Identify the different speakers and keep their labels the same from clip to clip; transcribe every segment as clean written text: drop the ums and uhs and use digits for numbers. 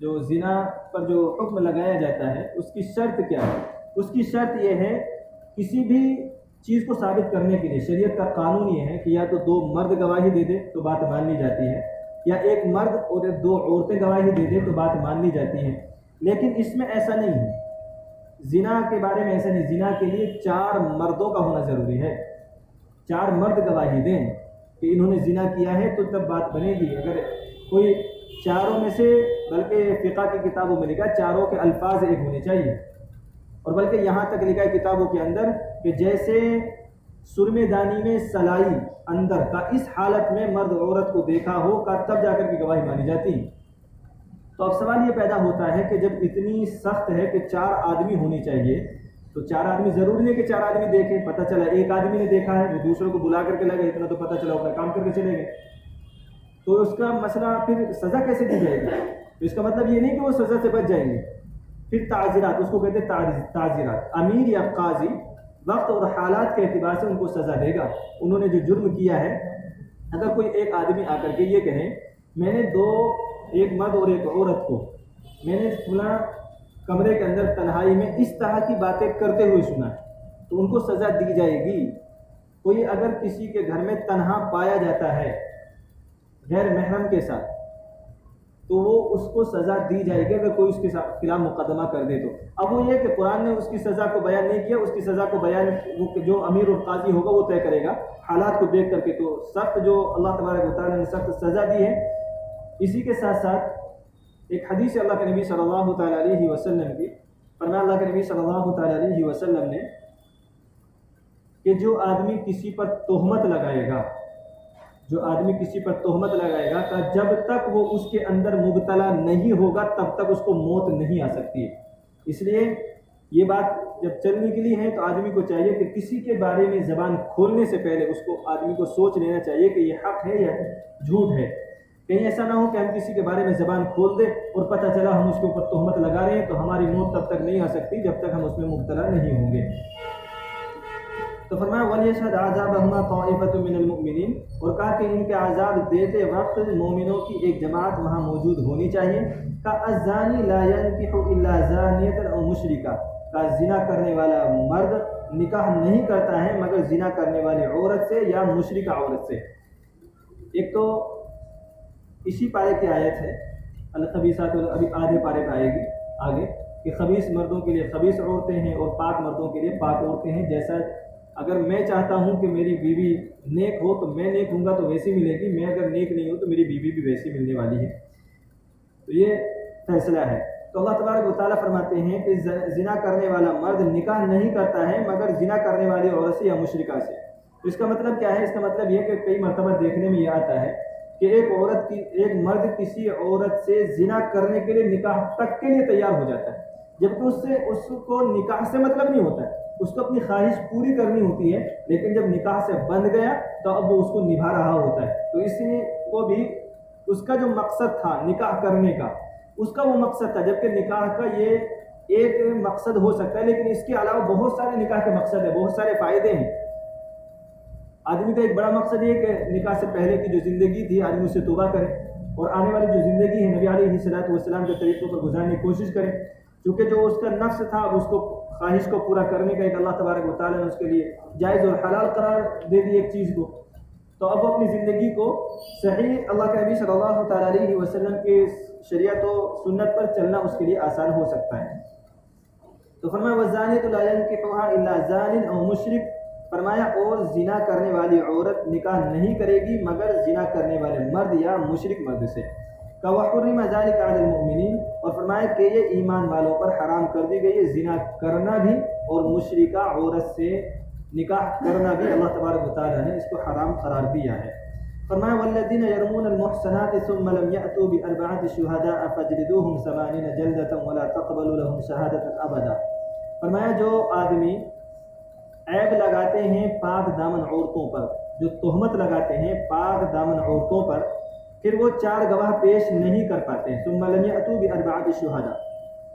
Speaker 1: جو زنا پر جو حکم لگایا جاتا ہے اس کی شرط کیا ہے؟ اس کی شرط یہ ہے کسی بھی چیز کو ثابت کرنے کے لیے شریعت کا قانون یہ ہے کہ یا تو دو مرد گواہی دے دے تو بات مان لی جاتی ہے، یا ایک مرد اور دو عورتیں گواہی دے دے تو بات مان لی جاتی ہے۔ لیکن اس میں ایسا نہیں ہے، زنا کے بارے میں ایسا نہیں، زنا کے لیے 4 مردوں کا ہونا ضروری ہے، 4 مرد گواہی دیں کہ انہوں نے زنا کیا ہے تو تب بات بنے گی۔ اگر کوئی چاروں میں سے، بلکہ فقہ کی کتابوں میں لکھا چاروں کے الفاظ ایک ہونے چاہیے، اور بلکہ یہاں تک لکھا ہے کتابوں کے اندر کہ جیسے سرمے دانی میں سلائی اندر کا اس حالت میں مرد عورت کو دیکھا ہو کا تب جا کر کے گواہی مانی جاتی ہے۔ تو اب سوال یہ پیدا ہوتا ہے کہ جب اتنی سخت ہے کہ 4 آدمی ہونے چاہیے، تو 4 آدمی ضروری نہیں کہ 4 آدمی دیکھیں، پتہ چلا ایک آدمی نے دیکھا ہے، وہ دوسروں کو بلا کر کے لگے، اتنا تو پتہ چلا اپنا کام کر کے چلے گئے، تو اس کا مسئلہ پھر سزا کیسے دی جائے گی؟ تو اس کا مطلب یہ نہیں کہ وہ سزا سے بچ جائیں گے، پھر تعزیرات، اس کو کہتے ہیں تعزیرات، امیر یا قاضی وقت اور حالات کے اعتبار سے ان کو سزا دے گا۔ انہوں نے جو جرم کیا ہے، اگر کوئی ایک آدمی آ کر کے یہ کہے میں نے ایک مرد اور ایک عورت کو میں نے فلاں کمرے کے اندر تنہائی میں اس طرح کی باتیں کرتے ہوئے سنا، تو ان کو سزا دی جائے گی۔ کوئی اگر کسی کے گھر میں تنہا پایا جاتا ہے غیر محرم کے ساتھ، تو وہ اس کو سزا دی جائے گی اگر کوئی اس کے خلاف مقدمہ کر دے تو۔ اب وہ یہ کہ قرآن نے اس کی سزا کو بیان نہیں کیا، اس کی سزا کو بیان جو امیر اور قاضی ہوگا وہ طے کرے گا حالات کو دیکھ کر کے۔ تو سخت جو اللہ تبارک و تعالیٰ نے سخت سزا دی ہے، اسی کے ساتھ ساتھ ایک حدیث اللہ کے نبی صلی اللہ تعالیٰ علیہ وسلم کی، فرمایا اللہ کے نبی صلی اللہ تعالیٰ علیہ وسلم نے کہ جو آدمی کسی پر تہمت لگائے گا، جو آدمی کسی پر تہمت لگائے گا کہ جب تک وہ اس کے اندر مبتلا نہیں ہوگا تب تک اس کو موت نہیں آ سکتی ہے۔ اس لیے یہ بات جب چل نکلی ہے تو آدمی کو چاہیے کہ کسی کے بارے میں زبان کھولنے سے پہلے اس کو آدمی کو سوچ لینا چاہیے کہ یہ حق ہے یا جھوٹ ہے۔ کہیں ایسا نہ ہو کہ ہم کسی کے بارے میں زبان کھول دیں اور پتہ چلا ہم اس کے اوپر تہمت لگا رہے ہیں تو ہماری موت تب تک نہیں آ سکتی جب تک ہم اس میں مبتلا نہیں ہوں گے۔ تو فرمایا وَلْيَشْهَدْ عَذَابَهُمَا طَائِفَةٌ مِّنَ الْمُؤْمِنِينَ، اور کہا کہ ان کے عذاب دیتے وقت مومنوں کی ایک جماعت وہاں موجود ہونی چاہیے۔ الزانی لا ينكح الا زانیة او مشرکہ، کا زنا کرنے والا مرد نکاح نہیں کرتا ہے مگر زنا کرنے والی عورت سے یا مشرکہ عورت سے۔ ایک تو اسی پارے کی آیت ہے الخبیثات، ابھی آدھے پارے پہ آئے گی آگے کہ خبیث مردوں کے لیے خبیث عورتیں ہیں اور پاک مردوں کے لیے پاک عورتیں ہیں۔ جیسا اگر میں چاہتا ہوں کہ میری بیوی نیک ہو تو میں نیک ہوں گا تو ویسی ملے گی، میں اگر نیک نہیں ہوں تو میری بیوی بھی ویسی ملنے والی ہے۔ تو یہ فیصلہ ہے۔ تو اللہ تبارک و تعالیٰ فرماتے ہیں کہ زنا کرنے والا مرد نکاح نہیں کرتا ہے مگر زنا کرنے والی عورت سے یا مشرکہ سے۔ تو اس کا مطلب کیا ہے؟ اس کا مطلب یہ کہ کئی مرتبہ دیکھنے میں یہ آتا ہے کہ ایک مرد کسی عورت سے زنا کرنے کے لیے نکاح تک کے لیے تیار ہو جاتا ہے، جبکہ اس کو نکاح سے مطلب نہیں ہوتا ہے، اس کو اپنی خواہش پوری کرنی ہوتی ہے، لیکن جب نکاح سے بند گیا تو اب وہ اس کو نبھا رہا ہوتا ہے۔ تو اس لیے وہ بھی اس کا جو مقصد تھا نکاح کرنے کا، اس کا وہ مقصد تھا، جبکہ نکاح کا یہ ایک مقصد ہو سکتا ہے، لیکن اس کے علاوہ بہت سارے نکاح کے مقصد ہیں، بہت سارے فائدے ہیں۔ آدمی کا ایک بڑا مقصد یہ کہ نکاح سے پہلے کی جو زندگی تھی آدمی اس سے توبہ کرے، اور آنے والی جو زندگی ہے نبی علیہ الصلوۃ والسلام کے طریقوں پر گزارنے کی کوشش کرے، کیونکہ جو اس کا نفس تھا اس کو خواہش کو پورا کرنے کا ایک اللہ تبارک و تعالیٰ نے اس کے لیے جائز اور حلال قرار دے دی ایک چیز کو، تو اب اپنی زندگی کو صحیح اللہ کے نبی صلی اللہ تعالیٰ علیہ وسلم کے شریعت و سنت پر چلنا اس کے لیے آسان ہو سکتا ہے۔ تو فرمایا وَالزَّانِيَةُ لَا يَنكِحُهَا إِلَّا زَانٍ أَوْ مُشْرِكٌ، فرمایا اور زنا کرنے والی عورت نکاح نہیں کرے گی مگر زنا کرنے والے مرد یا مشرک مرد سے۔ وَحُرِّمَ ذَلِكَ عَلَى الْمُؤْمِنِينَ، اور فرمایا کہ یہ ایمان والوں پر حرام کر دی گئی ہے زنا کرنا بھی اور مشرکہ عورت سے نکاح کرنا بھی اللہ تبارک و تعالیٰ نے اس کو حرام قرار دیا ہے۔ فرمایا وَالَّذِينَ يَرْمُونَ الْمُحْصَنَاتِ ثُمَّ لَمْ يَأْتُوا بِأَرْبَعَةِ شُهَدَاءَ فَاجْلِدُوهُمْ 80 جَلْدَةً وَلَا تَقْبَلُوا لَهُمْ شَهَادَةً أَبَدًا۔ فرمایا جو آدمی عیب لگاتے ہیں پاک دامن عورتوں پر، جو تہمت لگاتے ہیں پاک دامن عورتوں پر، پھر وہ 4 گواہ پیش نہیں کر پاتے ہیں، ثم لم یأتوا بأربعة شہداء،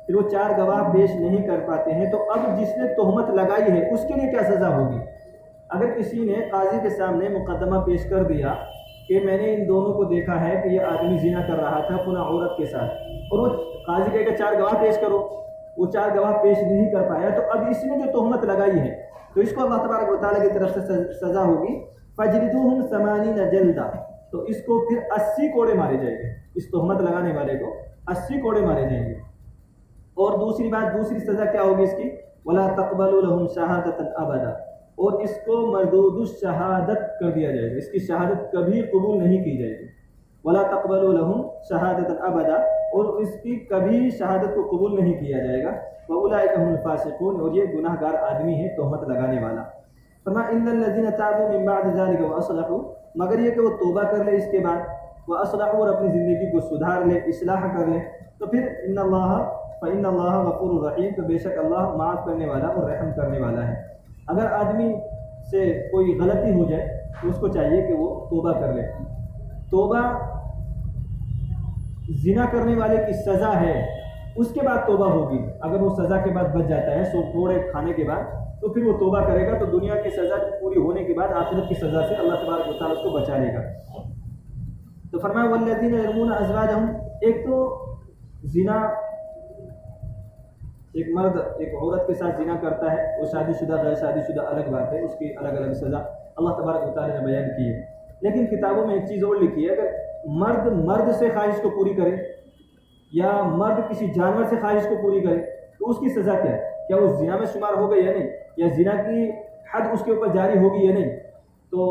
Speaker 1: پھر وہ 4 گواہ پیش نہیں کر پاتے ہیں، تو اب جس نے تہمت لگائی ہے اس کے لیے کیا سزا ہوگی؟ اگر کسی نے قاضی کے سامنے مقدمہ پیش کر دیا کہ میں نے ان دونوں کو دیکھا ہے کہ یہ آدمی زنا کر رہا تھا فلاں عورت کے ساتھ، اور وہ قاضی کہے کہ 4 گواہ پیش کرو، وہ 4 گواہ پیش نہیں کر پایا، تو اب اس نے جو تہمت لگائی ہے تو اس کو اللہ تبارک و تعالیٰ کی طرف سے سزا ہوگی فَجْلِدُوهُمْ 80 جلدہ، تو اس کو پھر 80 کوڑے مارے جائیں گے، اس تہمت لگانے والے کو 80 کوڑے مارے جائیں گے۔ اور دوسری بات، دوسری سزا کیا ہوگی اس کی، وَلَا تَقْبَلُوا لَهُمْ شَهَادَةً أَبَدًا، اور اس کو مردود الشہادت کر دیا جائے گا، اس کی شہادت کبھی قبول نہیں کی جائے گی۔ وَلَا تَقْبَلُوا لَهُمْ شَهَادَةً أَبَدًا، اور اس کی کبھی شہادت کو قبول نہیں کیا جائے گا۔ وَأُولَٰئِكَ هُمُ الْفَاسِقُونَ، اور یہ گناہ گار آدمی ہے تہمت لگانے والا۔ فرمایا إِنَّ الَّذِينَ تَابُوا مِن بَعْدِ ذَلِكَ وَأَصْلَحُوا، مگر یہ کہ وہ توبہ کر لے اس کے بعد، وَأَصْلَحُوا، اور اپنی زندگی کو سدھار لے، اصلاح کر لے، تو پھر فَإِنَّ اللَّهَ غَفُورٌ رَحِيمٌ، تو بے شک اللہ معاف کرنے والا اور رحم کرنے والا ہے۔ اگر آدمی سے کوئی غلطی ہو جائے تو اس کو چاہیے کہ وہ توبہ کر لے۔ توبہ زنا کرنے والے کی سزا ہے، اس کے بعد توبہ ہوگی، اگر وہ سزا کے بعد بچ جاتا ہے 100 کوڑے کھانے کے بعد، تو پھر وہ توبہ کرے گا، تو دنیا کی سزا پوری ہونے کے بعد آخرت کی سزا سے اللہ تبارک و تعالیٰ اس کو بچا لے گا۔ تو فرمایا والذین یرمون ازواجہم، ایک تو زنا، ایک مرد ایک عورت کے ساتھ زنا کرتا ہے، وہ شادی شدہ غیر شادی شدہ الگ بات ہے، اس کی الگ الگ سزا اللہ تبارک و تعالیٰ نے بیان کی ہے۔ لیکن کتابوں میں ایک چیز اور لکھی ہے، اگر مرد سے خواہش کو پوری کرے یا مرد کسی جانور سے خواہش کو پوری کرے تو اس کی سزا کیا ہے؟ کیا وہ زنا میں شمار ہوگا یا نہیں، یا زنا کی حد اس کے اوپر جاری ہوگی یا نہیں؟ تو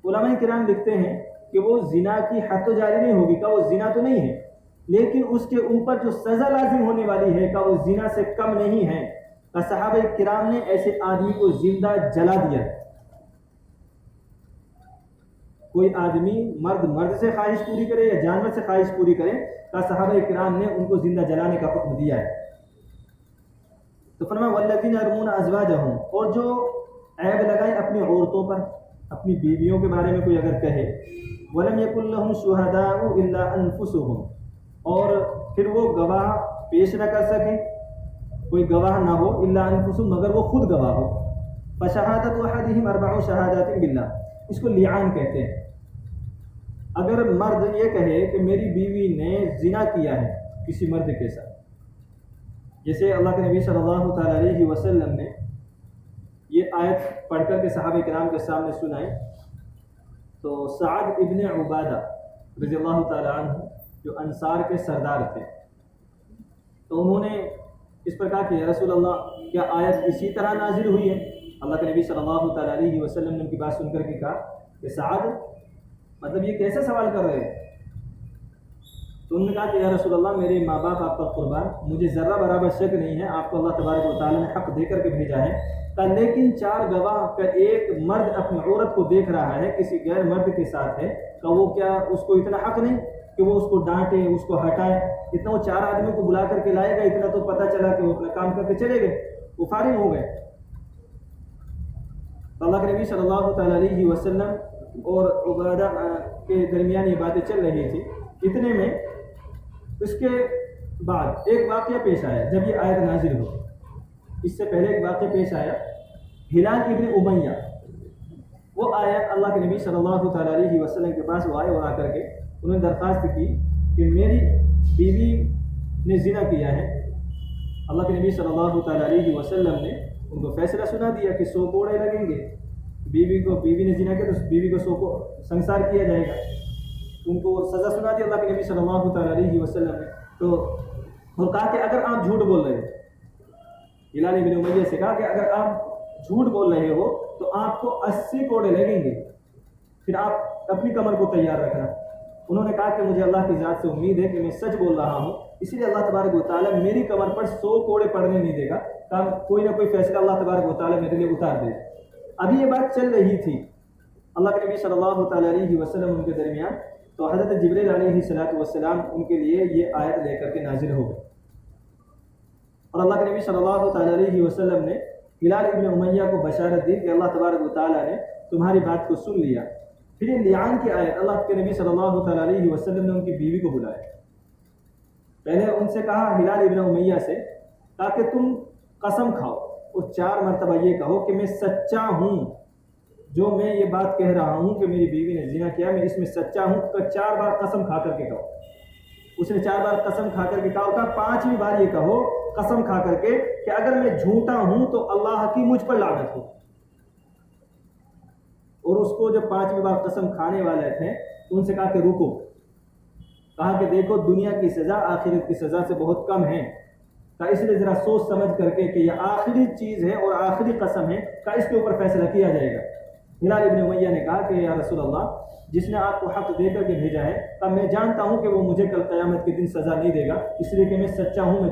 Speaker 1: علماء کرام لکھتے ہیں کہ وہ زنا کی حد تو جاری نہیں ہوگی، کہ وہ زنا تو نہیں ہے، لیکن اس کے اوپر جو سزا لازم ہونے والی ہے کہ وہ زنا سے کم نہیں ہے۔ کہ صحابہ کرام نے ایسے آدمی کو زندہ جلا دیا۔ کوئی آدمی مرد سے خواہش پوری کرے یا جانور سے خواہش پوری کرے، کہ صحابہ کرام نے ان کو زندہ جلانے کا حکم دیا ہے۔ تو فرمایا والذین یرمون ازواجہم، اور جو عیب لگائے اپنی عورتوں پر، اپنی بیویوں کے بارے میں کوئی اگر کہے، ولم یکن لہم شہداء الا انفسہم، اور پھر وہ گواہ پیش نہ کر سکیں، کوئی گواہ نہ ہو، الا انفسہم، مگر وہ خود گواہ ہو، فشہادت احدہم 4 شہادات باللہ، اس کو لعان کہتے ہیں۔ اگر مرد یہ کہے کہ میری بیوی نے زنا کیا ہے کسی مرد کے ساتھ، جیسے اللہ کے نبی صلی اللہ تعالیٰ علیہ وسلم نے یہ آیت پڑھ کر کے صحابہ کرام کے سامنے سنائی، تو سعد ابن عبادہ رضی اللہ تعالیٰ عنہ جو انصار کے سردار تھے، تو انہوں نے اس پر کہا کہ یا رسول اللہ، کیا آیت اسی طرح نازل ہوئی ہے؟ اللہ کے نبی صلی اللہ تعالیٰ علیہ وسلم نے ان کی بات سن کر کے کہا کہ سعد، مطلب یہ کیسے سوال کر رہے ہیں؟ تو انہوں نے کہا کہ یا رسول اللہ، میرے ماں باپ آپ پر قربان، مجھے ذرہ برابر شک نہیں ہے، آپ کو اللہ تبارک و تعالیٰ نے حق دے کر کے بھیجا ہے، لیکن 4 گواہ کا ایک مرد اپنی عورت کو دیکھ رہا ہے کسی غیر مرد کے ساتھ ہے، کہ وہ کیا اس کو اتنا حق نہیں کہ وہ اس کو ڈانٹے، اس کو ہٹائے؟ اتنا وہ 4 آدمیوں کو بلا کر کے لائے گا، اتنا تو پتہ چلا کہ وہ اپنا کام کر کے چلے گئے، وہ فارغ ہو گئے۔ تو اللہ کے نبی صلی اللہ تعالیٰ علیہ وسلم اور عبادہ کے درمیان یہ باتیں چل رہی تھی، اتنے میں اس کے بعد ایک واقعہ پیش آیا جب یہ آیت نازل ہوئی۔ اس سے پہلے ایک واقعہ پیش آیا، ہلال ابن امیہ، وہ آیا اللہ کے نبی صلی اللہ تعالیٰ علیہ وسلم کے پاس، وہ آئے اور آ کر کے انہوں نے درخواست کی کہ میری بیوی نے زنا کیا ہے۔ اللہ کے نبی صلی اللہ تعالیٰ علیہ وسلم نے ان کو فیصلہ سنا دیا کہ 100 کوڑے لگیں گے، بیوی نے زنا کیا تو بیوی کو 100 کو سنسار کیا جائے گا، ان کو سزا سنا دی اللہ کے نبی صلی اللہ تعالیٰ علیہ وسلم نے۔ تو اور کہا کہ اگر آپ جھوٹ بول رہے ہو، ہلال ابن امیہ سے کہا کہ اگر آپ جھوٹ بول رہے ہو تو آپ کو 80 کوڑے لگیں گے، پھر آپ اپنی کمر کو تیار رکھنا۔ انہوں نے کہا کہ مجھے اللہ کی ذات سے امید ہے کہ میں سچ بول رہا ہوں، اسی لیے اللہ تبارک و تعالیٰ میری کمر پر 100 کوڑے پڑنے نہیں دے گا، کہ کوئی نہ کوئی فیصلہ اللہ تبارک و تعالیٰ میرے لیے اتار دے۔ ابھی یہ بات چل رہی تھی اللہ کے نبی صلی اللہ تعالیٰ علیہ وسلم ان کے درمیان، تو حضرت جبریل علیہ السلام ان کے لیے یہ آیت لے کر کے نازل ہو گئے، اور اللہ کے نبی صلی اللہ تعالیٰ علیہ وسلم نے ہلال ابن امیہ کو بشارت دی کہ اللہ تبارک و تعالیٰ نے تمہاری بات کو سن لیا۔ پھر یہ لعان کی آیت، اللہ کے نبی صلی اللہ تعالیٰ علیہ وسلم نے ان کی بیوی کو بلایا، پہلے ان سے کہا ہلال ابن امیہ سے، تاکہ تم قسم کھاؤ اور 4 مرتبہ یہ کہو کہ میں سچا ہوں، جو میں یہ بات کہہ رہا ہوں کہ میری بیوی نے زنا کیا، میں اس میں سچا ہوں، تو 4 بار قسم کھا کر کے کہو۔ اس نے 4 بار قسم کھا کر کے کہا ہوتا، 5ویں بار یہ کہو قسم کھا کر کے کہ اگر میں جھوٹا ہوں تو اللہ کی مجھ پر لعنت ہو۔ اور اس کو جب 5ویں بار قسم کھانے والے تھے تو ان سے کہا کہ رکو، کہا کہ دیکھو دنیا کی سزا آخرت کی سزا سے بہت کم ہے، کہ اس لیے ذرا سوچ سمجھ کر کے کہ یہ آخری چیز ہے اور آخری قسم ہے، کہ اس کے اوپر فیصلہ کیا جائے گا۔ ہلال ابن امیہ نے کہا کہ یا رسول اللہ، جس نے آپ کو حق دے کر کے بھیجا ہے، تب میں جانتا ہوں کہ وہ مجھے کل قیامت کے دن سزا نہیں دے گا، اس لیے کہ میں سچا ہوں، میں